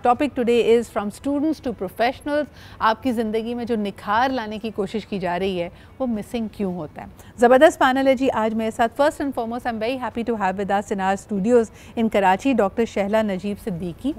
Topic today is from students to professionals. आपकी ज़िंदगी में जो निखार लाने की कोशिश की जा रही है वो मिसिंग क्यों होता है। ज़बरदस्त पैनल है जी आज मेरे साथ। First and foremost I am very happy to have with us in our studios in Karachi doctor Shehla Najeeb Siddiqui.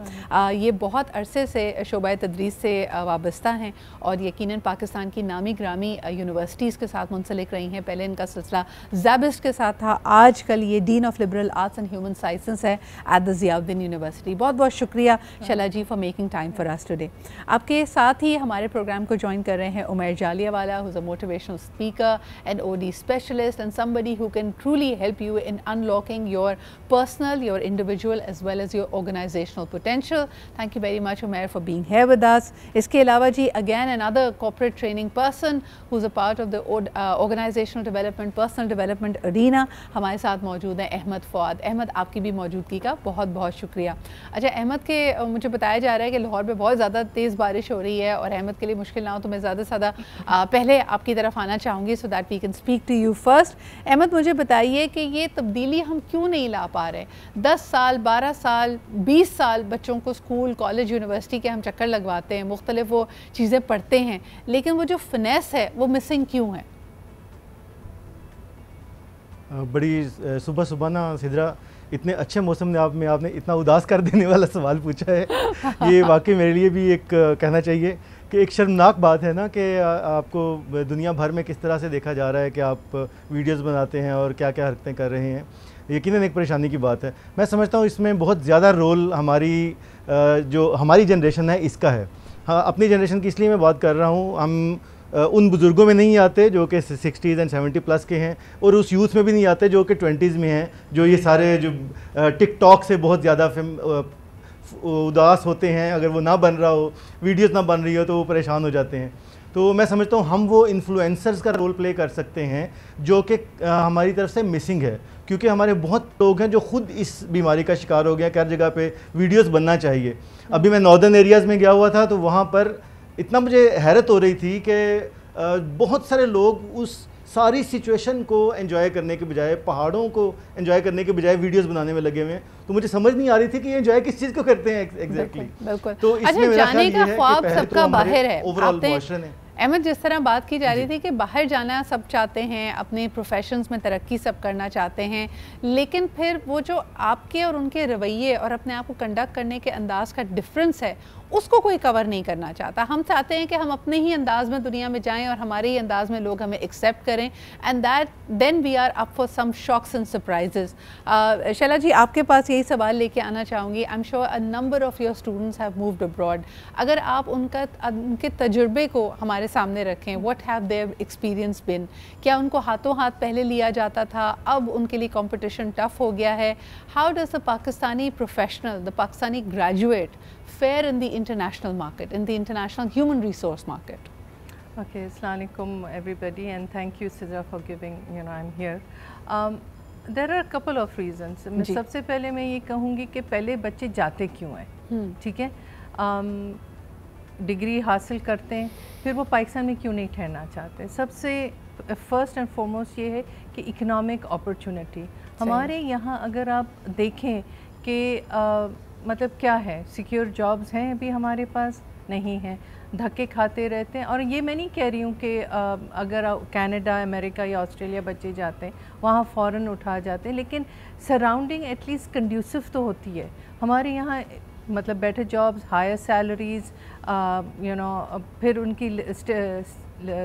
ये बहुत अरसे से शोबा तदरीस से वाबस्ता हैं और यकीनन पाकिस्तान की नामी ग्रामी यूनिवर्सिटीज़ के साथ मुंसलिक रही हैं। पहले इनका सिलसिला ज़ैबिस्ट के साथ था, आज कल ये dean of liberal arts and human sciences है एट द ज़ियाउद्दीन यूनिवर्सिटी। बहुत बहुत शुक्रिया Shaila ji for making time for us today. आपके साथ ही हमारे प्रोग्राम को ज्वाइन कर रहे हैं Umair Jallianwala, who is a motivational speaker and OD specialist and somebody who can truly help you in unlocking your personal, your individual as well as your organizational potential. Thank you very much Umair for being here with us. इसके अलावा जी again another corporate training person who's a part of the organizational development, personal development arena हमारे साथ मौजूद हैं Ahmad Fuad. Ahmad, आपकी भी मौजूदगी का बहुत बहुत शुक्रिया। अच्छा अहमद के मुझे बताया जा रहा है कि लाहौर में बहुत ज़्यादा तेज़ बारिश हो रही है और अहमद के लिए मुश्किल ना हो तो मैं ज़्यादा से ज़्यादा पहले आपकी तरफ आना चाहूँगी so that we can speak to you first. Ahmed, मुझे बताइए कि ये तब्दीली हम क्यों नहीं ला पा रहे। 10 साल 12 साल 20 साल बच्चों को स्कूल कॉलेज यूनिवर्सिटी के हम चक्कर लगवाते हैं, मुख्तलिफ वो चीज़ें पढ़ते हैं, लेकिन वो जो फिनेस है वो मिसिंग क्यों है? बड़ी सुबह सुबह ना सिद्रा, इतने अच्छे मौसम में आपने इतना उदास कर देने वाला सवाल पूछा है। ये वाकई मेरे लिए भी एक कहना चाहिए कि एक शर्मनाक बात है ना कि आपको दुनिया भर में किस तरह से देखा जा रहा है कि आप वीडियोस बनाते हैं और क्या क्या हरकतें कर रहे हैं। यकीनन एक परेशानी की बात है। मैं समझता हूँ इसमें बहुत ज़्यादा रोल जो हमारी जनरेशन है इसका है। हाँ, अपनी जनरेशन की इसलिए मैं बात कर रहा हूँ, हम उन बुज़ुर्गों में नहीं आते जो कि 60s एंड 70 प्लस के हैं और उस यूथ में भी नहीं आते जो कि 20s में हैं, जो ये सारे जो टिकटॉक से बहुत ज़्यादा उदास होते हैं। अगर वो ना बन रहा हो, वीडियोस ना बन रही हो तो वो परेशान हो जाते हैं। तो मैं समझता हूँ हम वो इन्फ्लुएंसर्स का रोल प्ले कर सकते हैं जो कि हमारी तरफ से मिसिंग है, क्योंकि हमारे बहुत लोग हैं जो खुद इस बीमारी का शिकार हो गए। हर जगह पे वीडियोस बनना चाहिए। अभी मैं नॉर्दर्न एरियाज़ में गया हुआ था तो वहाँ पर इतना मुझे हैरत हो रही थी कि बहुत सारे लोग उस सारी सिचुएशन को एंजॉय करने के बजाय, पहाड़ों को एंजॉय करने के बजाय वीडियोस बनाने में लगे हुए हैं। तो मुझे समझ नहीं आ रही थी कि ये एंजॉय किस चीज़ को करते हैं एग्जैक्टली। बिल्कुल। तो इसमें मेरा जाने का ख्वाब सबका बाहर है। ओवरऑल क्वेश्चन है अहमद, जिस तरह बात की जा रही थी कि बाहर जाना सब चाहते हैं, अपने प्रोफेशंस में तरक्की सब करना चाहते हैं, लेकिन फिर वो जो आपके और उनके रवैये और अपने आप को कंडक्ट करने के अंदाज़ का डिफरेंस है उसको कोई कवर नहीं करना चाहता। हम चाहते हैं कि हम अपने ही अंदाज़ में दुनिया में जाएं और हमारे ही अंदाज़ में लोग हमें एक्सेप्ट करें and that then we are up for some shocks and surprises. Shaila ji, आपके पास यही सवाल लेके आना चाहूँगी। I am sure a number of your students have moved abroad. अगर आप उनके तजुर्बे को हमारे सामने रखें, what have their experience been? क्या उनको हाथों हाथ पहले लिया जाता था, अब उनके लिए कंपटीशन टफ हो गया है? How does the Pakistani professional, the Pakistani graduate fare in the international market, in the international human resource market? Okay, Assalamu alaikum everybody and thank you Sidra for giving, I'm here. There are a couple of reasons. सबसे पहले मैं ये कहूँगी कि पहले बच्चे जाते क्यों हैं, ठीक है? डिग्री हासिल करते हैं, फिर वो पाकिस्तान में क्यों नहीं ठहरना चाहते? सबसे फर्स्ट एंड फॉरमोस्ट ये है कि इकोनॉमिक अपॉर्चुनिटी हमारे यहाँ अगर आप देखें कि मतलब क्या है, सिक्योर जॉब्स हैं अभी हमारे पास नहीं हैं, धक्के खाते रहते हैं। और ये मैं नहीं कह रही हूँ कि अगर कनाडा, अमेरिका या ऑस्ट्रेलिया बच्चे जाते हैं वहाँ फ़ौरन उठा जाते हैं, लेकिन सराउंडिंग एटलीस्ट कंड्यूसिव तो होती है। हमारे यहाँ मतलब बेटर जॉब्स, हायर सैलरीज़, फिर उनकी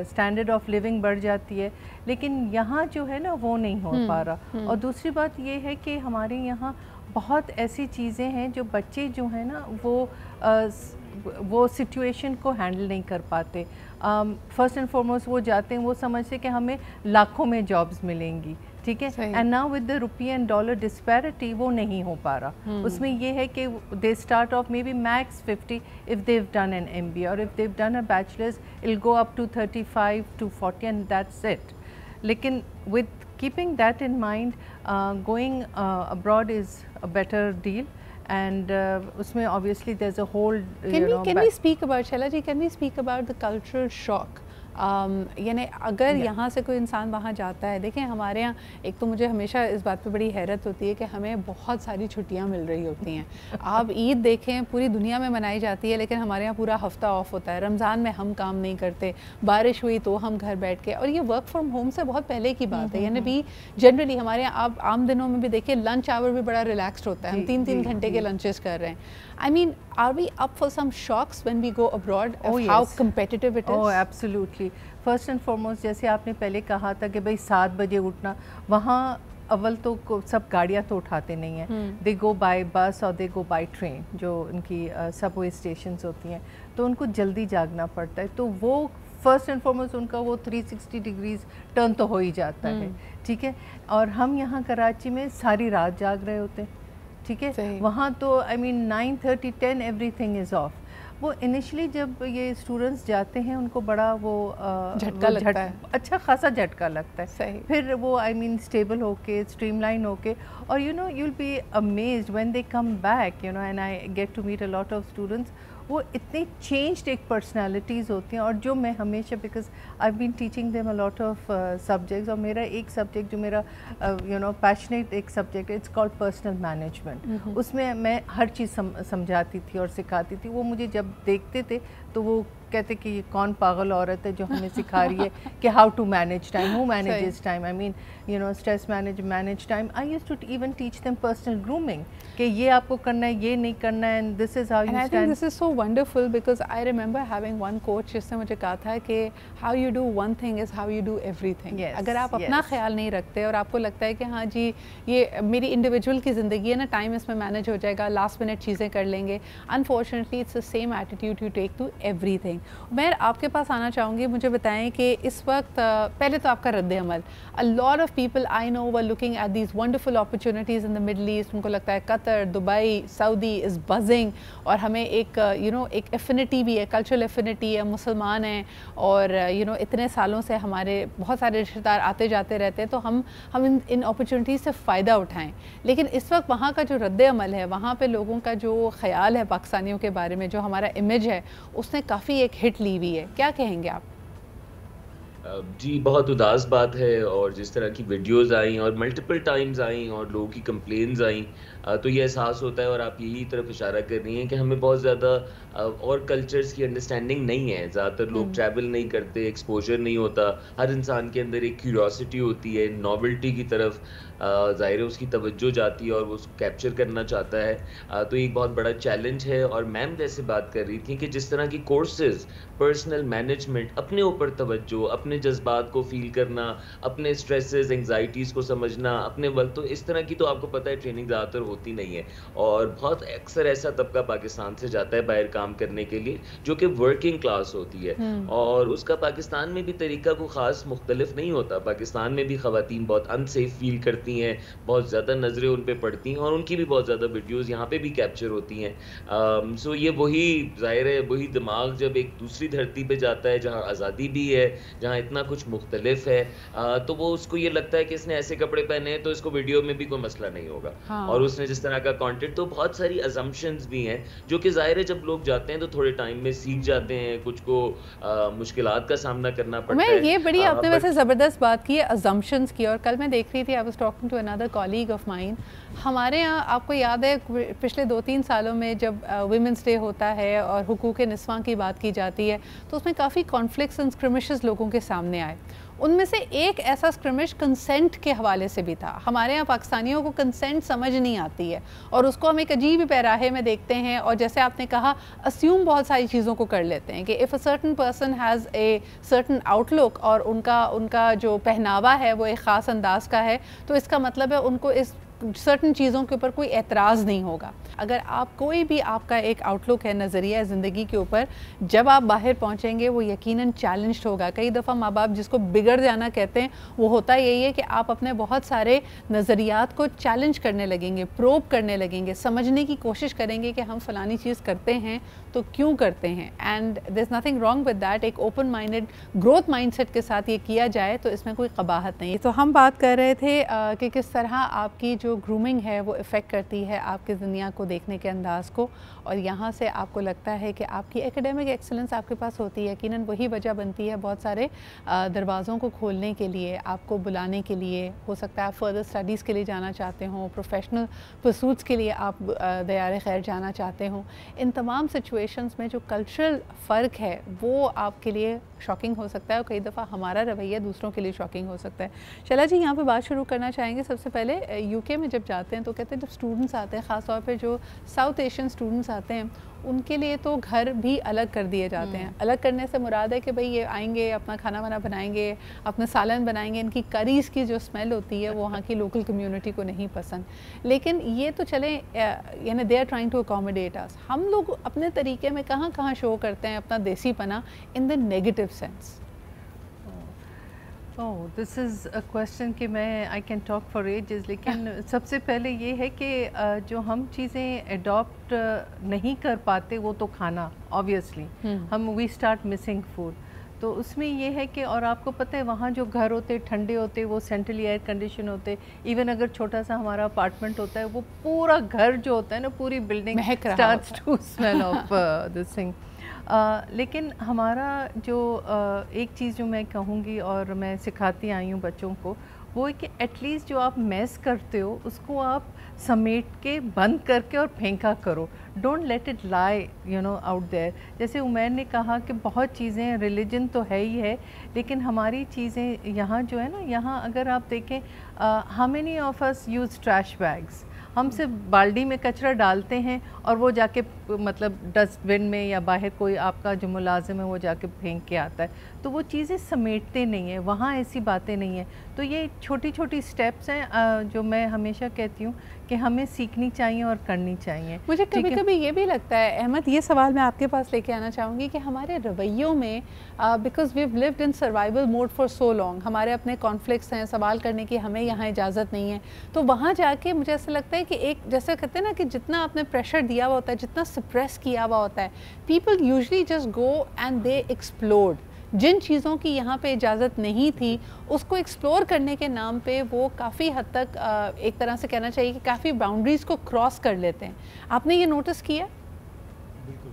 स्टैंडर्ड ऑफ लिविंग बढ़ जाती है, लेकिन यहाँ जो है ना वो नहीं हो पा रहा। और दूसरी बात ये है कि हमारे यहाँ बहुत ऐसी चीज़ें हैं जो बच्चे जो हैं ना वो सिचुएशन को हैंडल नहीं कर पाते। फर्स्ट एंड फॉरमोस्ट वो जाते हैं, वो समझते हैं कि हमें लाखों में जॉब्स मिलेंगी, ठीक है? And now with the rupee and dollar disparity वो नहीं हो पा रहा। उसमें ये है कि they start off maybe max 50 if they've done an MBA और if they've done a bachelors it'll go up to 35 to 40 and that's it. लेकिन with keeping that in mind, going abroad is a better deal, and usme obviously there's a whole can we speak about, Shaila ji, can we speak about the cultural shock यानी अगर यहाँ से कोई इंसान वहाँ जाता है, देखें हमारे यहाँ एक तो मुझे हमेशा इस बात पे बड़ी हैरत होती है कि हमें बहुत सारी छुट्टियाँ मिल रही होती हैं। आप ईद देखें पूरी दुनिया में मनाई जाती है, लेकिन हमारे यहाँ पूरा हफ्ता ऑफ होता है। रमज़ान में हम काम नहीं करते, बारिश हुई तो हम घर बैठ के, और ये वर्क फ्रॉम होम से बहुत पहले की बात है। यानी भी जनरली हमारे यहाँ आप आम दिनों में भी देखिए लंच आवर भी बड़ा रिलैक्स्ड होता है, हम 3-3 घंटे के लंचेस कर रहे हैं। I mean, are we up for some shocks when we go abroad of how competitive it is? Oh, absolutely. First and foremost, जैसे आपने पहले कहा था कि भाई 7 बजे उठना, वहाँ अव्वल तो सब गाड़ियाँ तो उठाते नहीं हैं, दे गो बाय बस और दे गो बाय ट्रेन, जो उनकी सबवे स्टेशंस होती हैं, तो उनको जल्दी जागना पड़ता है। तो वो फर्स्ट एंड फॉरमोस्ट उनका वो 360 डिग्रीज टर्न तो हो ही जाता है, ठीक है। और हम यहाँ कराची में सारी रात जाग रहे होते हैं, ठीक है। वहाँ तो I mean 9:30 10 everything is of. वो इनिशियली जब ये स्टूडेंट्स जाते हैं उनको बड़ा वो झटका लगता है, अच्छा खासा झटका लगता है। सही। फिर वो आई मीन स्टेबल होके स्ट्रीमलाइन होके, और you know you will be amazed when they come back, you know, and I get to meet a lot of students. वो इतनी चेंज्ड एक पर्सनालिटीज़ होती हैं, और जो मैं हमेशा, because I been teaching them a lot of subjects, और मेरा एक सब्जेक्ट जो मेरा यू नो पैशनेट एक सब्जेक्ट है, इट्स कॉल्ड पर्सनल मैनेजमेंट। उसमें मैं हर चीज़ समझाती थी और सिखाती थी। वो मुझे जब देखते थे तो वो कहते कि ये कौन पागल औरत है जो हमें सिखा रही है कि how to manage time, who manages time, I mean you know stress manage time. I used to even teach them personal grooming कि ये आपको करना है, ये नहीं करना है, and this is how you stand. I think this is so wonderful because I remember having one coach जिसने मुझे कहा था कि how you do one thing is how you do everything. अगर आप अपना ख्याल नहीं रखते और आपको लगता है कि हाँ जी ये मेरी इंडिविजुअल की ज़िंदगी है ना, टाइम इसमें मैनेज हो जाएगा, लास्ट मिनट चीज़ें कर लेंगे, unfortunately it's the same attitude you take to everything. मैं आपके पास आना चाहूँगी, मुझे बताएं कि इस वक्त पहले तो आपका रद्द अमल, a lot of people I know were looking at these wonderful opportunities in the Middle East. उनको लगता है Qatar, Dubai, Saudi is buzzing, और हमें एक यू नो एक एफिनिटी भी है, कल्चरल एफिनिटी है, मुसलमान हैं और यू नो इतने सालों से हमारे बहुत सारे रिश्तेदार आते जाते रहते हैं, तो हम इन अपॉर्चुनिटीज़ से फ़ायदा उठाएं। लेकिन इस वक्त वहाँ का जो रद्द अमल है, वहाँ पे लोगों का जो ख़्याल है पाकिस्तानियों के बारे में, जो हमारा इमेज है, उसने काफ़ी एक हिट ली हुई है। क्या कहेंगे आप? जी, बहुत उदास बात है, और जिस तरह की वीडियोस आई और मल्टीपल टाइम्स आई और लोगों की कंप्लेंट्स आई, तो ये एहसास होता है, और आप यही तरफ इशारा कर रही हैं कि हमें बहुत ज़्यादा और कल्चर्स की अंडरस्टैंडिंग नहीं है। ज़्यादातर लोग ट्रैवल नहीं करते, एक्सपोजर नहीं होता, हर इंसान के अंदर एक क्यूरियोसिटी होती है, नॉवेल्टी की तरफ ज़ाहिर है उसकी तवज्जो जाती है और वो उसको कैप्चर करना चाहता है। तो एक बहुत बड़ा चैलेंज है। और मैम जैसे बात कर रही थी कि जिस तरह की कोर्सेज, पर्सनल मैनेजमेंट, अपने ऊपर तवज्जो, अपने जज्बात को फील करना, अपने स्ट्रेसेस, एंग्जाइटीज़ को समझना, अपने वक्त, तो इस तरह की तो आपको पता है ट्रेनिंग ज़्यादातर होती नहीं है। और बहुत अक्सर ऐसा तबका पाकिस्तान से जाता है बाहर काम करने के लिए जो कि वर्किंग क्लास होती है, और उसका पाकिस्तान में भी तरीका को ख़ास मुख्तलिफ नहीं होता। पाकिस्तान में भी ख़वातीन बहुत अनसेफ फील करती हैं, बहुत ज़्यादा नज़रें उन पे पड़ती हैं, और उनकी भी बहुत ज़्यादा वीडियोज़ यहाँ पे भी कैप्चर होती हैं। सो ये वही ज़ाहिर है वही दिमाग जब एक दूसरी धरती पे जाता है जहाँ आज़ादी भी है, जहाँ इतना कुछ मुख्तलिफ है, तो वो उसको ये लगता है कि इसने ऐसे कपड़े पहने हैं तो इसको वीडियो में भी कोई मसला नहीं होगा। हाँ। और उसने जिस तरह का कंटेंट, तो बहुत सारी अजम्पशंस भी हैं जो कि ज़ाहिर है जब लोग जाते हैं तो थोड़े टाइम में सीख जाते हैं, कुछ को मुश्किलात का सामना करना पड़ता है। ये बड़ी आपने वैसे ज़बरदस्त बात की है अजम्पशंस की। और कल मैं देख रही थी, I was talking to another colleague of mine, हमारे यहाँ आपको याद है पिछले 2-3 सालों में जब वुमेंस डे होता है और हुकूक निस्वां की बात की जाती है, तो उसमें काफ़ी कॉन्फ्लिक्ट्स एंड स्क्रिमिशेस लोगों के सामने आए। उनमें से एक ऐसा स्क्रिमिश कंसेंट के हवाले से भी था। हमारे यहाँ पाकिस्तानियों को कंसेंट समझ नहीं आती है और उसको हम एक अजीब ही पैराहे में देखते हैं, और जैसे आपने कहा अस्यूम बहुत सारी चीज़ों को कर लेते हैं कि if a certain person has a certain outlook और उनका जो पहनावा है वो एक ख़ास अंदाज का है, तो इसका मतलब है उनको इस सर्टन चीज़ों के ऊपर कोई एतराज़ नहीं होगा। अगर आप कोई भी आपका एक आउटलुक है, नज़रिया है ज़िंदगी के ऊपर, जब आप बाहर पहुँचेंगे वो यकीनन चैलेंज्ड होगा। कई दफ़ा माँ बाप जिसको बिगड़ जाना कहते हैं, वो होता यही है कि आप अपने बहुत सारे नज़रियात को चैलेंज करने लगेंगे, प्रोब करने लगेंगे, समझने की कोशिश करेंगे कि हम फ़लानी चीज़ करते हैं तो क्यों करते हैं, and there is nothing wrong with that. एक ओपन माइंडेड ग्रोथ माइंडसेट के साथ ये किया जाए तो इसमें कोई कबाहत नहीं है। तो हम बात कर रहे थे कि किस तरह आपकी जो ग्रूमिंग है वो इफ़ेक्ट करती है आपकी दुनिया को देखने के अंदाज़ को, और यहाँ से आपको लगता है कि आपकी एकेडमिक एक्सेलेंस आपके पास होती है, यकीनन वही वजह बनती है बहुत सारे दरवाज़ों को खोलने के लिए, आपको बुलाने के लिए। हो सकता है आप फर्दर स्टडीज़ के लिए जाना चाहते हों, प्रोफेशनल परसूट्स के लिए आप दयार खैर जाना चाहते हों। इन तमाम सिचुएशंस में जो कल्चरल फ़र्क है वो आपके लिए शॉकिंग हो सकता है, और कई दफ़ा हमारा रवैया दूसरों के लिए शॉकिंग हो सकता है। शैला जी, यहाँ पे बात शुरू करना चाहेंगे। सबसे पहले यूके में जब जाते हैं तो कहते हैं जब स्टूडेंट्स आते हैं, ख़ास तौर पे जो साउथ एशियन स्टूडेंट्स आते हैं, उनके लिए तो घर भी अलग कर दिए जाते हैं। अलग करने से मुराद है कि भाई ये आएंगे, अपना खाना वाना बनाएंगे, अपना सालन बनाएंगे, इनकी करीज़ की जो स्मेल होती है वो वहाँ की लोकल कम्युनिटी को नहीं पसंद। लेकिन ये तो चले, यानी they are trying to accommodate us. हम लोग अपने तरीके में कहाँ कहाँ शो करते हैं अपना देसीपना in the negative sense? Oh, this is a question कि मैं I can talk for ages, लेकिन सबसे पहले ये है कि जो हम चीज़ें अडॉप्ट नहीं कर पाते वो तो खाना, ऑब्वियसली हम वी स्टार्ट मिसिंग फूड। तो उसमें ये है कि, और आपको पता है वहाँ जो घर होते ठंडे होते, वो सेंट्रली एयर कंडीशन होते। इवन अगर छोटा सा हमारा अपार्टमेंट होता है, वो पूरा घर जो होता है ना, पूरी building starts to smell of this thing. लेकिन हमारा जो एक चीज़ जो मैं कहूँगी और मैं सिखाती आई हूँ बच्चों को, वो है कि एटलीस्ट जो आप मैस करते हो उसको आप समेट के बंद करके और फेंका करो। Don't let it lie out there. जैसे उमैर ने कहा कि बहुत चीज़ें, रिलीजन तो है ही है, लेकिन हमारी चीज़ें यहाँ जो है ना, यहाँ अगर आप देखें, how many of us use trash bags. हम सिर्फ बाल्टी में कचरा डालते हैं और वो जाके मतलब डस्टबिन में या बाहर कोई आपका जो मुलाजिम है वो जाके फेंक के आता है। तो वो चीज़ें समेटते नहीं हैं, वहाँ ऐसी बातें नहीं हैं। तो ये छोटी छोटी स्टेप्स हैं जो मैं हमेशा कहती हूँ कि हमें सीखनी चाहिए और करनी चाहिए। मुझे कभी कभी ये भी लगता है, अहमद, ये सवाल मैं आपके पास लेके आना चाहूँगी कि हमारे रवैयों में, because we have lived in survival mode for so long, हमारे अपने कॉन्फ्लिक्ट्स हैं, सवाल करने की हमें यहाँ इजाज़त नहीं है। तो वहाँ जाके मुझे ऐसा लगता है कि एक, जैसे कहते हैं ना कि जितना आपने प्रेशर दिया हुआ होता है, जितना सप्रेस किया हुआ होता है, people usually just go and they explode. जिन चीज़ों की यहाँ पे इजाज़त नहीं थी, उसको एक्सप्लोर करने के नाम पे वो काफ़ी हद तक एक तरह से कहना चाहिए कि काफ़ी बाउंड्रीज़ को क्रॉस कर लेते हैं। आपने ये नोटिस किया? बिल्कुल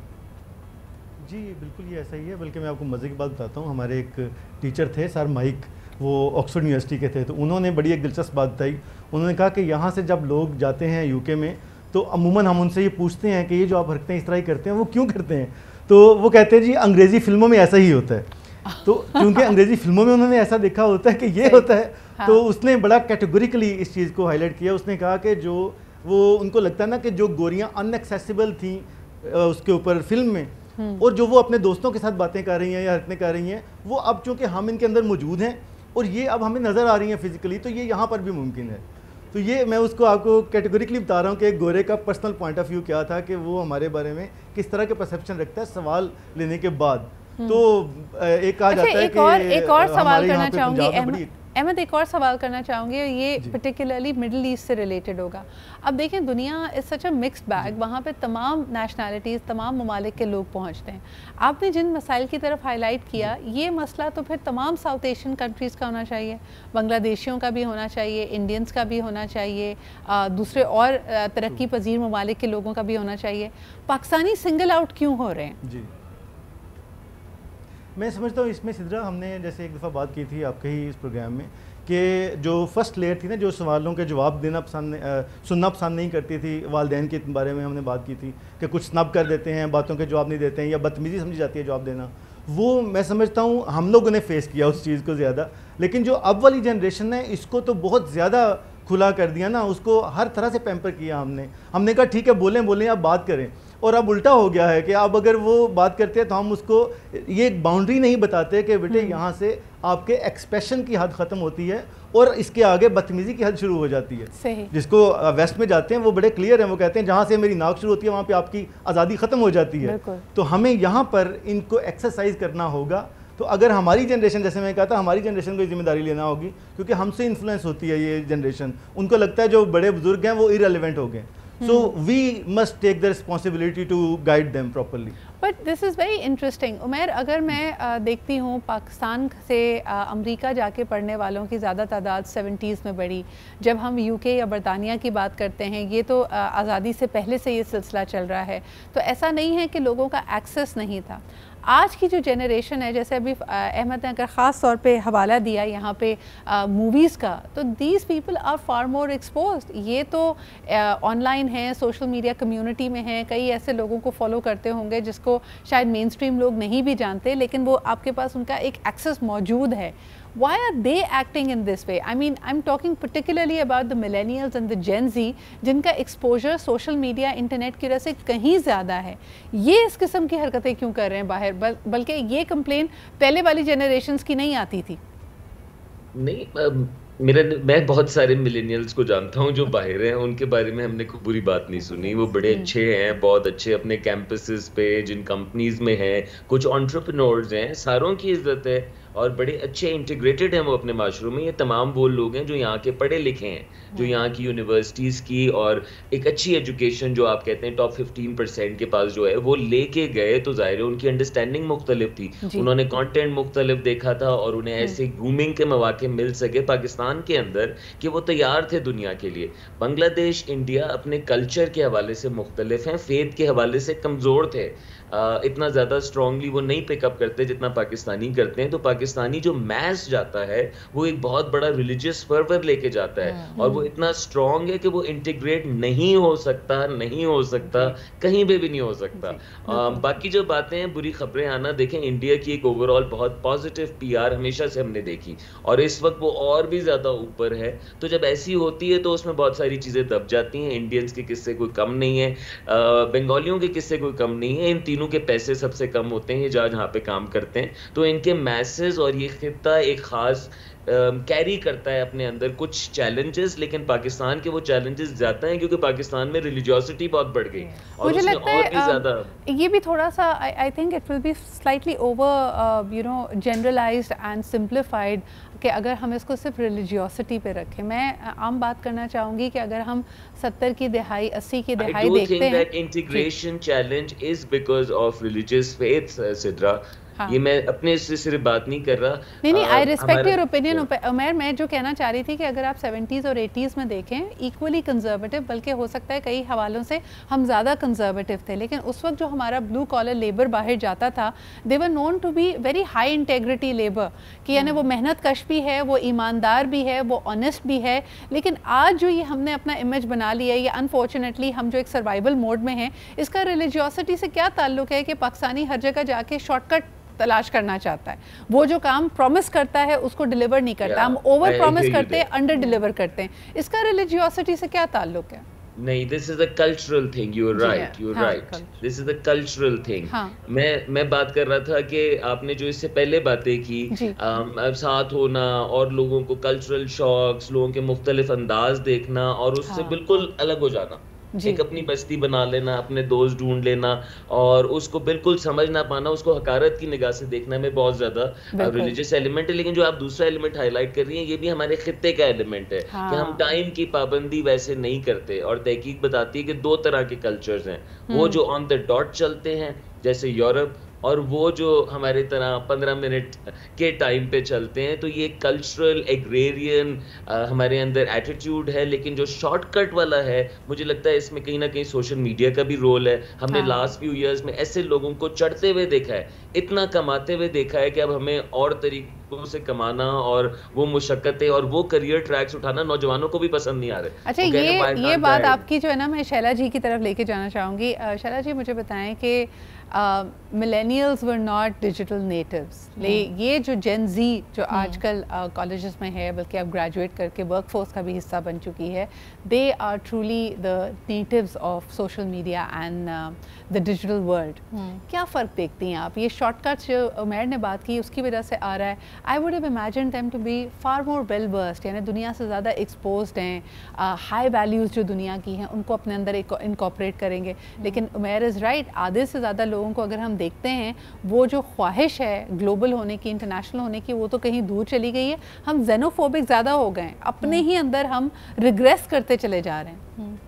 जी, बिल्कुल ये ऐसा ही है। बल्कि मैं आपको मज़े की बात बताता हूँ। हमारे एक टीचर थे सर माइक, वो ऑक्सफोर्ड यूनिवर्सिटी के थे, तो उन्होंने बड़ी एक दिलचस्प बात बताई। उन्होंने कहा कि यहाँ से जब लोग जाते हैं यूके में, तो अमूमन हम उनसे ये पूछते हैं कि ये जो आप हरकतें इस तरह ही करते हैं वो क्यों करते हैं, तो वो कहते हैं जी अंग्रेज़ी फ़िल्मों में ऐसा ही होता है। तो क्योंकि अंग्रेज़ी फ़िल्मों में उन्होंने ऐसा देखा होता है कि ये होता है, हाँ। तो उसने बड़ा कैटेगोरिकली इस चीज़ को हाईलाइट किया। उसने कहा कि जो वो उनको लगता है ना कि जो गोरियाँ अनएक्सेसिबल थी उसके ऊपर फिल्म में, और जो वो अपने दोस्तों के साथ बातें कर रही हैं या हरकतें कर रही हैं, वो अब चूँकि हम इनके अंदर मौजूद हैं और ये अब हमें नज़र आ रही हैं फिज़िकली, तो ये यहाँ पर भी मुमकिन है। तो ये मैं उसको आपको कैटेगोरिकली बता रहा हूँ कि एक गोरे का पर्सनल पॉइंट ऑफ व्यू क्या था कि वो हमारे बारे में किस तरह के परसेप्शन रखता है सवाल लेने के बाद। तो एक कहा जाता है कि एक और सवाल करना चाहूँगी अहमद, एक और सवाल करना चाहूँगी, ये पर्टिकुलरली मिडिल ईस्ट से रिलेटेड होगा। अब देखें, दुनिया is such a mixed bag, वहाँ पे तमाम नेशनैलिटीज़, तमाम ममालिक के लोग पहुँचते हैं। आपने जिन मसाइल की तरफ हाईलाइट किया, ये मसला तो फिर तमाम साउथ एशियन कंट्रीज़ का होना चाहिए, बांग्लादेशियों का भी होना चाहिए, इंडियंस का भी होना चाहिए, दूसरे और तरक्की पजीर ममालिक के लोगों का भी होना चाहिए। पाकिस्तानी सिंगल आउट क्यों हो रहे हैं? जी, मैं समझता हूँ इसमें सिद्रा, हमने जैसे एक दफ़ा बात की थी आपके ही इस प्रोग्राम में कि जो फर्स्ट लेयर थी ना, जो सवालों के जवाब देना पसंद, सुनना पसंद नहीं करती थी, वालिदैन के बारे में हमने बात की थी कि कुछ स्नब कर देते हैं, बातों के जवाब नहीं देते हैं, या बदतमीज़ी समझी जाती है जवाब देना। वो मैं समझता हूँ हम लोगों ने फेस किया उस चीज़ को ज़्यादा। लेकिन जो अब वाली जनरेशन है, इसको तो बहुत ज़्यादा खुला कर दिया ना, उसको हर तरह से पैम्पर किया हमने कहा ठीक है, बोलें आप बात करें। और अब उल्टा हो गया है कि अब अगर वो बात करते हैं तो हम उसको ये एक बाउंड्री नहीं बताते कि बेटे यहाँ से आपके एक्सप्रेशन की हद ख़त्म होती है और इसके आगे बदतमीज़ी की हद शुरू हो जाती है। सही। जिसको वेस्ट में जाते हैं वो बड़े क्लियर हैं, वो कहते हैं जहाँ से मेरी नाक शुरू होती है वहाँ पे आपकी आज़ादी ख़त्म हो जाती है। तो हमें यहाँ पर इनको एक्सरसाइज करना होगा। तो अगर हमारी जनरेशन, जैसे मैं कहा था, हमारी जनरेशन को जिम्मेदारी लेना होगी, क्योंकि हमसे इन्फ्लुएंस होती है ये जनरेशन। उनको लगता है जो बड़े बुजुर्ग हैं वो इररिलेवेंट हो गए। So we must take the responsibility to guide them properly. पर but this is very interesting Umair, अगर मैं देखती हूँ पाकिस्तान से अमेरिका जाके पढ़ने वालों की ज़्यादा तादाद 70s में बढ़ी। जब हम यूके या बरतानिया की बात करते हैं, ये तो आज़ादी से पहले से ये सिलसिला चल रहा है, तो ऐसा नहीं है कि लोगों का एक्सेस नहीं था। आज की जो जनरेशन है, जैसे अभी अहमद ने अगर ख़ास तौर पे हवाला दिया यहाँ पे मूवीज़ का, तो these people are far more exposed. ये तो ऑनलाइन है, सोशल मीडिया कम्युनिटी में है, कई ऐसे लोगों को फॉलो करते होंगे जिसको शायद मेन स्ट्रीम लोग नहीं भी जानते, लेकिन वो आपके पास उनका एक एक्सेस मौजूद है। Why are they acting in this way? I mean, I'm talking particularly about the millennials and the Gen Z, जिनका exposure social media, इंटरनेट की वजह से कहीं ज़्यादा है। ये इस किस्म की हरकतें क्यों कर रहे हैं बाहर, बल्कि ये कंप्लेन पहले वाली जनरेशंस की नहीं आती थी? नहीं, मैं बहुत सारे मिलेनियल्स को जानता हूँ जो बाहर हैं, उनके बारे में हमने कोई बुरी बात नहीं सुनी। वो बड़े अच्छे हैं, बहुत अच्छे अपने कैंपसेस पे जिन कंपनीज में हैं, कुछ एंटरप्रेन्योर्स हैं, सारों की इज्जत है और बड़े अच्छे इंटीग्रेटेड हैं वो अपने माशरों में। ये तमाम वो लोग हैं जो यहाँ के पढ़े लिखे हैं, जो यहाँ की यूनिवर्सिटीज़ की और एक अच्छी एजुकेशन जो आप कहते हैं टॉप 15% के पास जो है वो लेके गए, तो जाहिर है उनकी अंडरस्टैंडिंग मुख्तलिफ थी, उन्होंने कंटेंट मुख्तलिफ देखा था और उन्हें ऐसे ग्रूमिंग के मौके मिल सके पाकिस्तान के अंदर कि वो तैयार थे दुनिया के लिए। बांग्लादेश, इंडिया अपने कल्चर के हवाले से मुख्तलिफ हैं, फेथ के हवाले से कमज़ोर थे, इतना ज़्यादा स्ट्रांगली वो नहीं पिकअप करते जितना पाकिस्तानी करते हैं। तो पाकिस्तानी जो मैस जाता है वो एक बहुत बड़ा रिलीजियस फर्वर लेके जाता है और वो इतना स्ट्रांग है कि वो इंटीग्रेट नहीं हो सकता, कहीं पे भी नहीं हो सकता। बाकी जो बातें हैं, बुरी खबरें आना, देखें इंडिया की एक ओवरऑल बहुत पॉजिटिव PR हमेशा से हमने देखी और इस वक्त वो और भी ज़्यादा ऊपर है। तो जब ऐसी होती है तो उसमें बहुत सारी चीज़ें दब जाती हैं। इंडियंस के किस्से कोई कम नहीं है, बंगालियों के किस्से कोई कम नहीं है, इन तीनों के पैसे सबसे कम होते हैं जहाँ पे काम करते हैं। तो इनके मैसेज और ये खित्ता एक खास कैरी करता है अपने अंदर कुछ चैलेंजेस, लेकिन पाकिस्तान के वो चैलेंजेस ज्यादा हैं क्योंकि पाकिस्तान में रिलीजियोसिटी बहुत बढ़ गई और मुझे लगता है और भी ज्यादा ये भी थोड़ा सा I think it will be slightly over generalised and simplified कि अगर हम इसको सिर्फ रिलीजियोसिटी पे रखें। मैं आम बात करना चाहूँगी कि अगर हम 70 की दहाई 80 की दहाई देखते हैं, integration challenge is because of religious faith Sidra. हाँ। ये मैं अपने से सिर्फ बात नहीं कर रहा। नहीं, आई रिस्पेक्ट योर ओपिनियन उमैर। मैं जो कहना चाह रही थी कि अगर आप 70s और 80s में देखें, इक्वली कंजर्वेटिव, बल्कि हो सकता है कई हवालों से हम ज़्यादा कंजर्वेटिव थे, लेकिन उस वक्त जो हमारा ब्लू कॉलर लेबर बाहर जाता था, they were known to be very high integrity labour, कि यानी वो मेहनत कश भी है, वो ईमानदार भी है, वो ऑनेस्ट भी है। लेकिन आज जो ये हमने अपना इमेज बना लिया है, ये अनफॉर्चुनेटली हम जो एक सर्वाइवल मोड में हैं, इसका रिलीजियोसिटी से क्या ताल्लुक है कि पाकिस्तानी हर जगह जाके शॉर्टकट तलाश करना चाहता है, वो जो काम प्रॉमिस करता है उसको डिलीवर नहीं करता। हम ओवर प्रॉमिस करते हैं, अंडर डिलीवर करते हैं। इसका रिलीजियोसिटी से क्या ताल्लुक है? नहीं, this is a cultural thing. You are right, this is a cultural thing. मैं बात कर रहा था कि आपने जो इससे पहले बातें की, साथ होना और लोगों को कल्चरल शॉक्स, लोगों के मुख्तलिफ अंदाज देखना और उससे बिल्कुल अलग हो जाना, एक अपनी बस्ती बना लेना, अपने दोस्त ढूंढ लेना और उसको बिल्कुल समझ ना पाना, उसको हकारत की निगाह से देखना में बहुत ज्यादा रिलीजियस एलिमेंट है। लेकिन जो आप दूसरा एलिमेंट हाईलाइट कर रही हैं, ये भी हमारे खित्ते का एलिमेंट है कि हम टाइम की पाबंदी वैसे नहीं करते। और तहकीक बताती है कि दो तरह के कल्चर्स हैं, वो जो ऑन द डॉट चलते हैं जैसे यूरोप, और वो जो हमारे तरह 15 मिनट के टाइम पे चलते हैं। तो ये कल्चरल एग्रेरियन हमारे अंदर एटीट्यूड है। लेकिन जो शॉर्टकट वाला है, मुझे लगता है इसमें कहीं ना कहीं सोशल मीडिया का भी रोल है। हमने लास्ट फ्यू इयर्स में ऐसे लोगों को चढ़ते हुए देखा है, इतना कमाते हुए देखा है कि अब हमें और तरीकों से कमाना और वो मुशक्कतें और वो करियर ट्रैक्स उठाना नौजवानों को भी पसंद नहीं आ रहे। अच्छा, ये बात आपकी जो है ना, मैं शैला जी की तरफ लेके जाना चाहूँगी। शैला जी, मुझे बताएं कि millennials were not digital natives. ये जो जेन जी जो आजकल कॉलेजेस में है, बल्कि अब ग्रेजुएट करके वर्कफोर्स का भी हिस्सा बन चुकी है, they are truly the natives of social media and the digital world. क्या फ़र्क देखती हैं आप? ये शॉर्टकट्स जो उमैर ने बात की उसकी वजह से आ रहा है। I would have imagined them to be far more well versed, यानी दुनिया से ज़्यादा एक्सपोज्ड हैं, हाई वैल्यूज़ जो दुनिया की हैं उनको अपने अंदर इनकॉर्पोरेट करेंगे। लेकिन उमैर इज़ राइट, आधे से ज़्यादा लोगों को अगर हम देखते हैं, वो जो ख्वाहिश है ग्लोबल होने की, इंटरनेशनल होने की, वो तो कहीं दूर चली गई है। हम जेनोफोबिक ज़्यादा हो गए हैं, अपने ही अंदर हम रिग्रेस करते चले जा रहे हैं।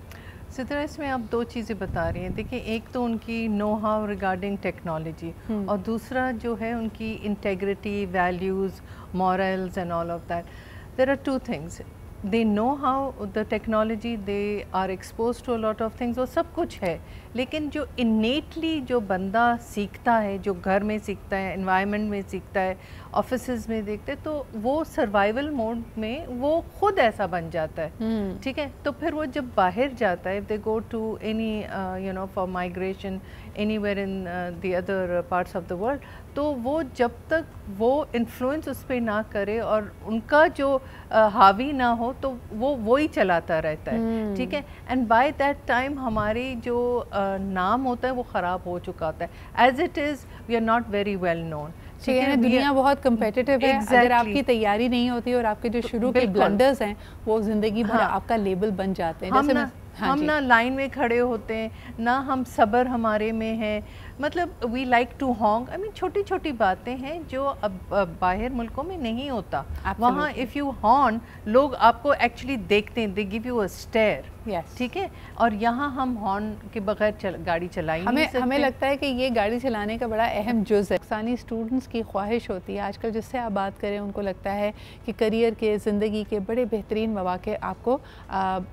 सिद्रा, इसमें आप दो चीज़ें बता रही हैं। देखिए, एक तो उनकी नो हाउ रिगार्डिंग टेक्नोलॉजी, और दूसरा जो है उनकी integrity, values, morals and all of that. There are two things, they know how the technology, they are expose to a lot of things, वो सब कुछ है, लेकिन जो इनेटली जो बंदा सीखता है, जो घर में सीखता है, एनवायरनमेंट में सीखता है, ऑफिसेज में देखते हैं, तो वो सर्वाइवल मोड में वो खुद ऐसा बन जाता है। ठीक है, तो फिर वो जब बाहर जाता है, they go to any you know for migration anywhere in the other parts of the world, तो वो जब तक वो इन्फ्लुएंस उस पर ना करे और उनका जो हावी ना हो, तो वो ही चलाता रहता है। ठीक है, एंड बाय दैट टाइम हमारी जो नाम होता है वो ख़राब हो चुका होता है। As it is we are not very well known. ठीक है, दुनिया बहुत कम्पिटिटिव है। अगर आपकी तैयारी नहीं होती और आपके जो शुरू के ब्लंडर्स हैं वो ज़िंदगी भर आपका लेबल बन जाते हैं। हम ना लाइन में खड़े होते हैं, ना हम सब्र हमारे में है, मतलब we like to honk. I mean छोटी छोटी बातें हैं जो अब बाहर मुल्कों में नहीं होता। वहाँ इफ़ यू हॉर्न, लोग आपको एक्चुअली देखते हैं, they give you a stare. ठीक है, और यहाँ हम हॉर्न के बगैर गाड़ी चला ही नहीं सकते। हमें लगता है कि ये गाड़ी चलाने का बड़ा अहम जुज़ है। पाकिस्तानी स्टूडेंट्स की ख्वाहिश होती है आजकल, जिससे आप बात करें, उनको लगता है कि करियर के, ज़िंदगी के बड़े बेहतरीन मौक़े आपको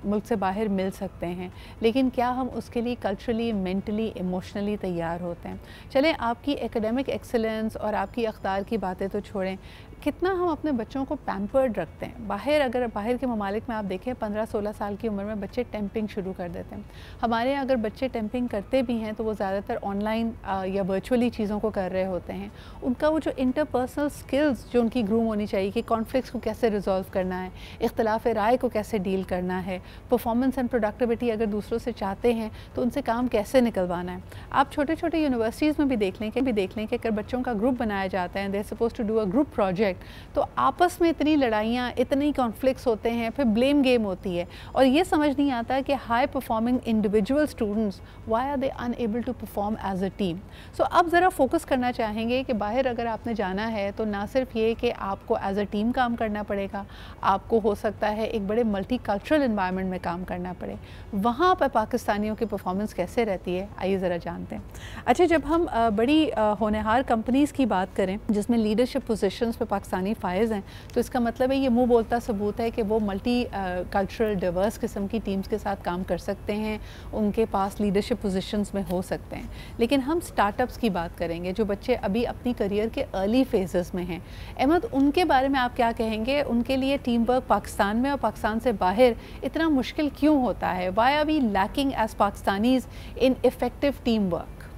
मुल्क से बाहर मिल सकते हैं, लेकिन क्या हम उसके लिए कल्चरली, मेंटली, इमोशनली तैयार होते हैं? चलें, आपकी एकेडमिक एक्सेलेंस और आपकी अख्तार की बातें तो छोड़ें, कितना हम अपने बच्चों को पैम्पर्ड रखते हैं। अगर बाहर के ममालिक में आप देखें, 15-16 साल की उम्र में बच्चे टेम्पिंग शुरू कर देते हैं। हमारे यहाँ अगर बच्चे टेम्पिंग करते भी हैं तो वो ज़्यादातर ऑनलाइन या वर्चुअली चीज़ों को कर रहे होते हैं। उनका वो जो इंटरपर्सनल स्किल्स जो उनकी ग्रूम होनी चाहिए कि कॉन्फ्लिक्ट्स को कैसे रिजॉल्व करना है, इख्तलाफ राय को कैसे डील करना है, परफॉर्मेंस एंड प्रोडक्टिविटी अगर दूसरों से चाहते हैं तो उनसे काम कैसे निकलवाना है। आप छोटे छोटे यूनिवर्सिटीज़ में भी देख लें कि अगर बच्चों का ग्रुप बनाया जाता है, they are suppose to do a group project, तो आपस में इतनी लड़ाइयाँ, इतनी कॉन्फ्लिक्ट्स होते हैं, फिर ब्लेम गेम होती है, और ये समझ नहीं आता कि high performing individual students, why are they unable to perform as a team. So अब ज़रा फोकस करना चाहेंगे कि बाहर अगर आपने जाना है तो ना सिर्फ ये कि आपको एज अ टीम काम करना पड़ेगा, आपको हो सकता है एक बड़े मल्टी कल्चरल इन्वायरमेंट में काम करना पड़े। वहाँ पर पाकिस्तानियों की परफॉर्मेंस कैसे रहती है, आइए ज़रा जानते हैं। अच्छा, जब हम बड़ी होनहार कंपनीज़ की बात करें जिसमें लीडरशिप पोजीशंस पे पाकिस्तानी फाइज हैं, तो इसका मतलब है ये मुंह बोलता सबूत है कि वो मल्टी कल्चरल डिवर्स किस्म की टीम्स के साथ काम कर सकते हैं, उनके पास लीडरशिप पोजीशंस में हो सकते हैं। लेकिन हम स्टार्टअप्स की बात करेंगे जो बच्चे अभी अपनी करियर के अर्ली फेजेस में हैं। अहमद, उनके बारे में आप क्या कहेंगे? उनके लिए टीम वर्क पाकिस्तान में और पाकिस्तान से बाहर इतना मुश्किल क्यों होता है? Why are we lacking as Pakistanis in effective team work?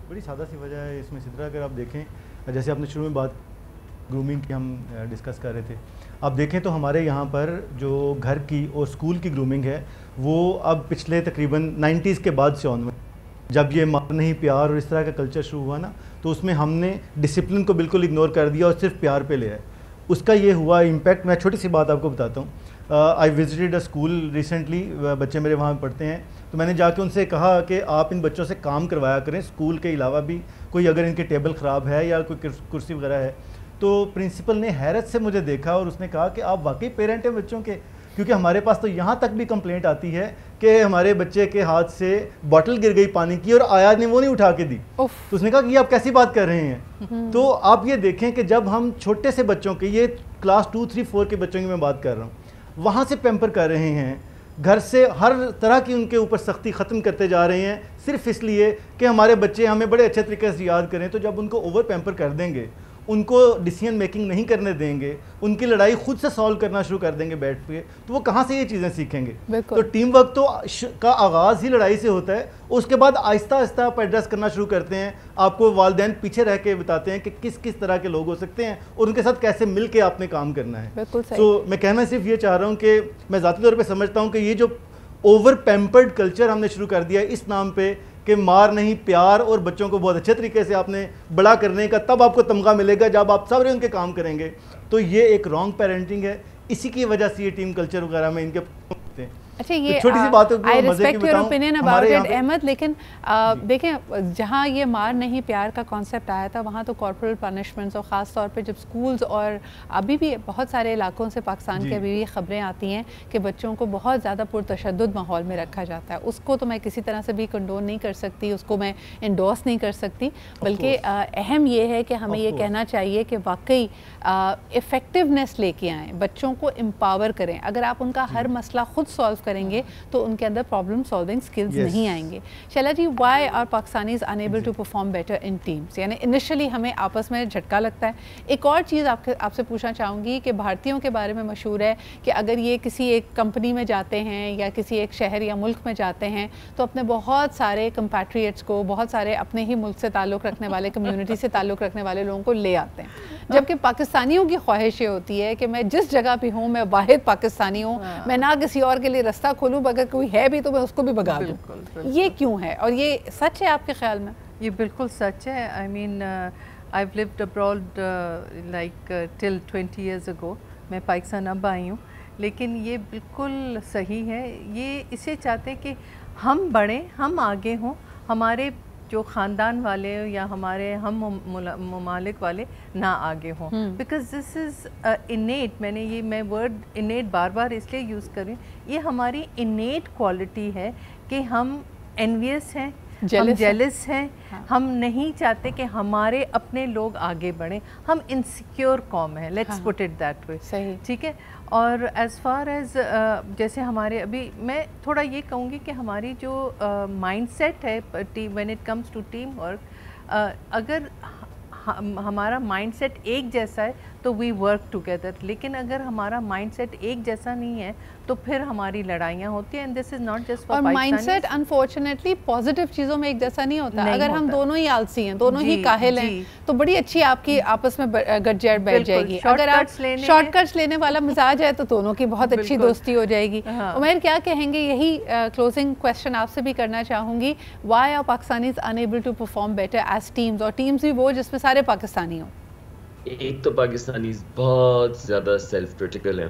बड़ी सादा सी वजह है इसमें सिद्रा। अगर आप देखें, जैसे आपने शुरू में बात ग्रूमिंग की हम डिस्कस कर रहे थे, आप देखें तो हमारे यहाँ पर जो घर की और स्कूल की ग्रूमिंग है वो अब पिछले तकरीबन 90s के बाद से ऑन, जब ये मार नहीं प्यार और इस तरह का कल्चर शुरू हुआ ना, तो उसमें हमने डिसिप्लिन को बिल्कुल इग्नोर कर दिया और सिर्फ प्यार पे ले आए। उसका ये हुआ इम्पैक्ट। मैं छोटी सी बात आपको बताता हूँ। I visited a school recently, बच्चे मेरे वहाँ पढ़ते हैं, तो मैंने जाके उनसे कहा कि आप इन बच्चों से काम करवाया करें स्कूल के अलावा भी, कोई अगर इनके टेबल ख़राब है या कोई कुर्सी वगैरह है। तो प्रिंसिपल ने हैरत से मुझे देखा और उसने कहा कि आप वाकई पेरेंट हैं बच्चों के, क्योंकि हमारे पास तो यहाँ तक भी कंप्लेंट आती है कि हमारे बच्चे के हाथ से बॉटल गिर गई पानी की और आया ने वो नहीं उठा के दी। तो उसने कहा कि ये आप कैसी बात कर रहे हैं? तो आप ये देखें कि जब हम छोटे से बच्चों के, ये क्लास 2, 3, 4 के बच्चों की मैं बात कर रहा हूँ, वहाँ से पैम्पर कर रहे हैं, घर से हर तरह की उनके ऊपर सख्ती ख़त्म करते जा रहे हैं, सिर्फ इसलिए कि हमारे बच्चे हमें बड़े अच्छे तरीके से याद करें। तो जब उनको ओवर पैम्पर कर देंगे, उनको डिसीजन मेकिंग नहीं करने देंगे, उनकी लड़ाई खुद से सॉल्व करना शुरू कर देंगे बैठ के, तो वो कहाँ से ये चीज़ें सीखेंगे? तो टीम वर्क तो का आगाज़ ही लड़ाई से होता है। उसके बाद आहिस्ता आहिस्ता आप एड्रेस करना शुरू करते हैं। आपको वालिदैन पीछे रह के बताते हैं कि किस किस तरह के लोग हो सकते हैं और उनके साथ कैसे मिल के आपने काम करना है। तो मैं कहना सिर्फ ये चाह रहा हूँ कि मैं ज़ाती तौर पर समझता हूँ कि ये जो ओवर पैम्पर्ड कल्चर हमने शुरू कर दिया इस नाम पे कि मार नहीं प्यार, और बच्चों को बहुत अच्छे तरीके से आपने बड़ा करने का, तब आपको तमगा मिलेगा जब आप सारे उनके काम करेंगे, तो ये एक रॉन्ग पेरेंटिंग है। इसी की वजह से ये टीम कल्चर वगैरह में इनके अच्छा, ये छोटी सी बात I respect your opinion about it Ahmed, लेकिन देखें जहाँ ये मार नहीं प्यार का कॉन्सेप्ट आया था वहाँ तो कॉर्पोरल पनिशमेंट्स और ख़ास तौर पे जब स्कूल्स और अभी भी बहुत सारे इलाकों से पाकिस्तान के अभी भी ख़बरें आती हैं कि बच्चों को बहुत ज़्यादा पुरतशद्दुद माहौल में रखा जाता है, उसको तो मैं किसी तरह से भी कंडोन नहीं कर सकती, उसको मैं इंडोर्स नहीं कर सकती, बल्कि अहम ये है कि हमें ये कहना चाहिए कि वाकई इफ़ेक्टिवनेस लेके आएँ, बच्चों को एम्पावर करें। अगर आप उनका हर मसला खुद सॉल्व करेंगे तो उनके अंदर प्रॉब्लम सॉल्विंग स्किल्स नहीं आएंगे। Shaila ji, why are Pakistanis unable to perform better in teams? यानी इनिशियली हमें आपस में झटका लगता है। एक और चीज़ आपसे पूछना चाहूँगी कि भारतीयों के बारे में मशहूर है कि अगर ये किसी एक कंपनी में जाते हैं या किसी एक शहर या मुल्क में जाते हैं तो अपने बहुत सारे कंपैट्रियट्स को, बहुत सारे अपने ही मुल्क से ताल्लुक़ रखने वाले, कम्युनिटी से ताल्लुक़ रखने वाले लोगों को ले आते हैं, जबकि पाकिस्तानियों की ख्वाहिश ये होती है कि मैं जिस जगह भी हूँ मैं वाहिद पाकिस्तानी हूँ, मैं ना किसी और के लिए रास्ता खोलूँ, अगर कोई है भी तो मैं उसको भी भगा दूँ। ये क्यों है और ये सच है आपके ख्याल में? ये बिल्कुल सच है। I mean I have lived abroad like till 20 years ago। मैं पाकिस्तान अब आई हूँ, लेकिन ये बिल्कुल सही है। ये इसे चाहते हैं कि हम बढ़ें, हम आगे हों, हमारे जो ख़ानदान वाले या हमारे हम ममालिक वाले ना आगे हों, बिकॉज दिस इज़ इनेट। मैं वर्ड इनेट बार बार इसलिए यूज़ कर रही हूँ, ये हमारी इनेट क्वालिटी है कि हम एनवियस हैं, हम जेलस हैं, हम नहीं चाहते कि हमारे अपने लोग आगे बढ़ें, हम इनसिक्योर कौम है, let's put it that way. सही, ठीक है। और एज़ फार एज़ जैसे हमारे अभी मैं थोड़ा ये कहूँगी कि हमारी जो माइंडसेट है when it comes to team work, अगर हमारा माइंडसेट एक जैसा है तो वी वर्क टुगेदर, लेकिन अगर हमारा माइंडसेट एक जैसा नहीं है तो फिर हमारी लड़ाइयाँ होती हैं। And this is not just for mindset unfortunately positive चीज़ों में एक जैसा नहीं होता। अगर हम दोनों ही आलसी हैं, दोनों ही काहिल हैं, तो बड़ी अच्छी आपकी आपस में गठजोड़ बैठ जाएगी। अगर आप शॉर्टकट्स लेने वाला मिजाज है तो दोनों की बहुत अच्छी दोस्ती हो जाएगी। उमैर, क्या कहेंगे? यही क्लोजिंग क्वेश्चन आपसे भी करना चाहूँगी, why are Pakistanis unable to perform better as teams, और टीम्स भी वो जिसमें सारे पाकिस्तानी हों? एक तो पाकिस्तानी बहुत ज्यादा सेल्फ क्रिटिकल हैं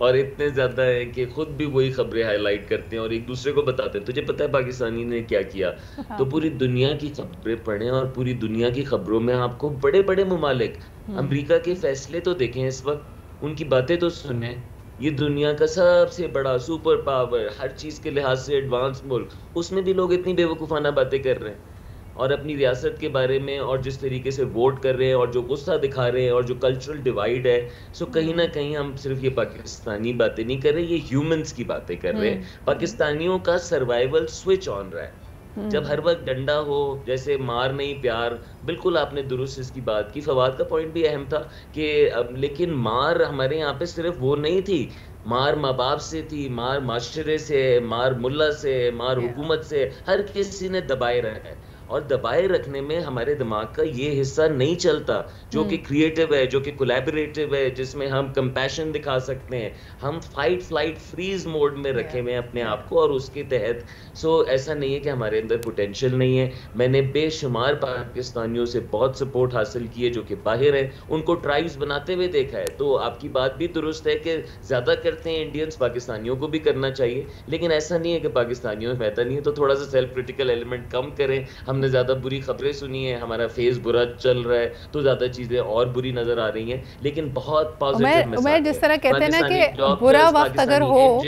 और इतने ज्यादा है कि खुद भी वही खबरें हाईलाइट करते हैं और एक दूसरे को बताते हैं, तुझे पता है पाकिस्तानी ने क्या किया? तो पूरी दुनिया की खबरें पढ़ें और पूरी दुनिया की खबरों में आपको बड़े बड़े ममालिक, अमेरिका के फैसले तो देखें इस वक्त, उनकी बातें तो सुने। ये दुनिया का सबसे बड़ा सुपर पावर, हर चीज के लिहाज से एडवांस मुल्क, उसमें भी लोग इतनी बेवकूफाना बातें कर रहे हैं और अपनी रियासत के बारे में और जिस तरीके से वोट कर रहे हैं और जो गुस्सा दिखा रहे हैं और जो कल्चरल डिवाइड है। सो कहीं ना कहीं हम सिर्फ ये पाकिस्तानी बातें नहीं कर रहे, ये ह्यूमंस की बातें कर रहे हैं। पाकिस्तानियों का सर्वाइवल स्विच ऑन रहा है। जब हर वक्त डंडा हो, जैसे मार नहीं प्यार, बिल्कुल आपने दुरुस्त इसकी बात की। फवाद का पॉइंट भी अहम था कि लेकिन मार हमारे यहाँ पे सिर्फ वो नहीं थी, मार माँ बाप से थी, मार माशरे से, मार मुल्ला से, मार हुकूमत से, हर किसी ने दबाए रहा है। और दबाए रखने में हमारे दिमाग का ये हिस्सा नहीं चलता जो कि क्रिएटिव है, जो कि कोलैबोरेटिव है, जिसमें हम कंपैशन दिखा सकते हैं। हम फाइट फ्लाइट फ्रीज मोड में रखे हुए हैं अपने आप को और उसके तहत ऐसा नहीं है कि हमारे अंदर पोटेंशियल नहीं है। मैंने बेशुमार पाकिस्तानियों से बहुत सपोर्ट हासिल की है जो कि बाहर हैं, उनको ट्राइब्स बनाते हुए देखा है। तो आपकी बात भी दुरुस्त है कि ज़्यादा करते हैं इंडियंस, पाकिस्तानियों को भी करना चाहिए, लेकिन ऐसा नहीं है कि पाकिस्तानियों में बेहतर नहीं है। तो थोड़ा सा सेल्फ क्रिटिकल एलिमेंट कम करें। हमने ज़्यादा बुरी खबरें सुनी है, हमारा फेस बुरा चल रहा है तो ज़्यादा चीज़ें और बुरी नज़र आ रही हैं, लेकिन बहुत पॉजिटिव मैं जिस तरह कहते हैं ना कि बुरा वक्त अगर हो,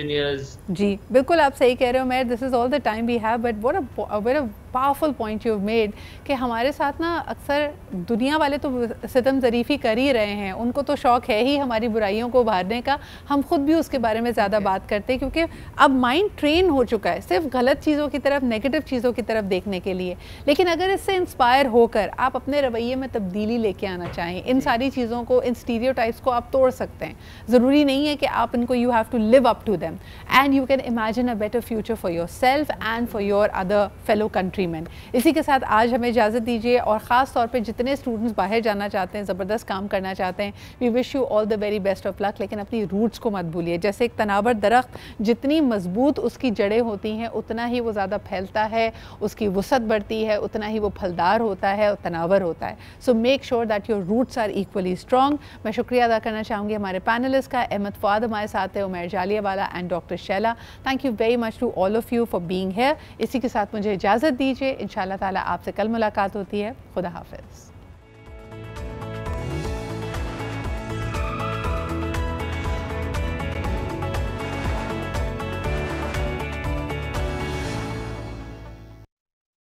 जी बिल्कुल आप सही कह रहे हो मैर, this is all the time we have, but what a powerful point you made कि हमारे साथ ना अक्सर दुनिया वाले तो सितम ज़रीफ़ी कर ही रहे हैं, उनको तो शौक़ है ही हमारी बुराइयों को उभारने का। हम खुद भी उसके बारे में ज़्यादा बात करते हैं क्योंकि अब माइंड ट्रेन हो चुका है सिर्फ गलत चीज़ों की तरफ, नेगेटिव चीज़ों की तरफ देखने के लिए। लेकिन अगर इससे इंस्पायर होकर आप अपने रवैये में तब्दीली लेके आना चाहें, इन सारी चीज़ों को, इन स्टीरियोटाइप्स को आप तोड़ सकते हैं। ज़रूरी नहीं है कि आप इनको, you have to live up to them and you can imagine a better future for your self and for your other fellow country countryman. इसी के साथ आज हमें इजाज़त दीजिए, और ख़ास तौर पे जितने स्टूडेंट्स बाहर जाना चाहते हैं, ज़बरदस्त काम करना चाहते हैं, we wish you all the very best of luck. लेकिन अपनी रूट्स को मत भूलिए। जैसे एक तनावर दरख्त, जितनी मजबूत उसकी जड़ें होती हैं उतना ही वो ज़्यादा फैलता है, उसकी वसअत बढ़ती है, उतना ही वो फलदार होता है और तनावर होता है। So make sure that your roots are equally strong. मैं शुक्रिया अदा करना चाहूँगी हमारे पैनलिस्ट का, अहमद फ़ुआद हमारे साथ है, Umar Jaliawala and doctor Shaila. Thank you very much to all of you for being here. इसी के साथ मुझे इजाज़त दीजिए। इंशाअल्लाह ताला आपसे कल मुलाकात होती है। खुदा हाफ़िज़।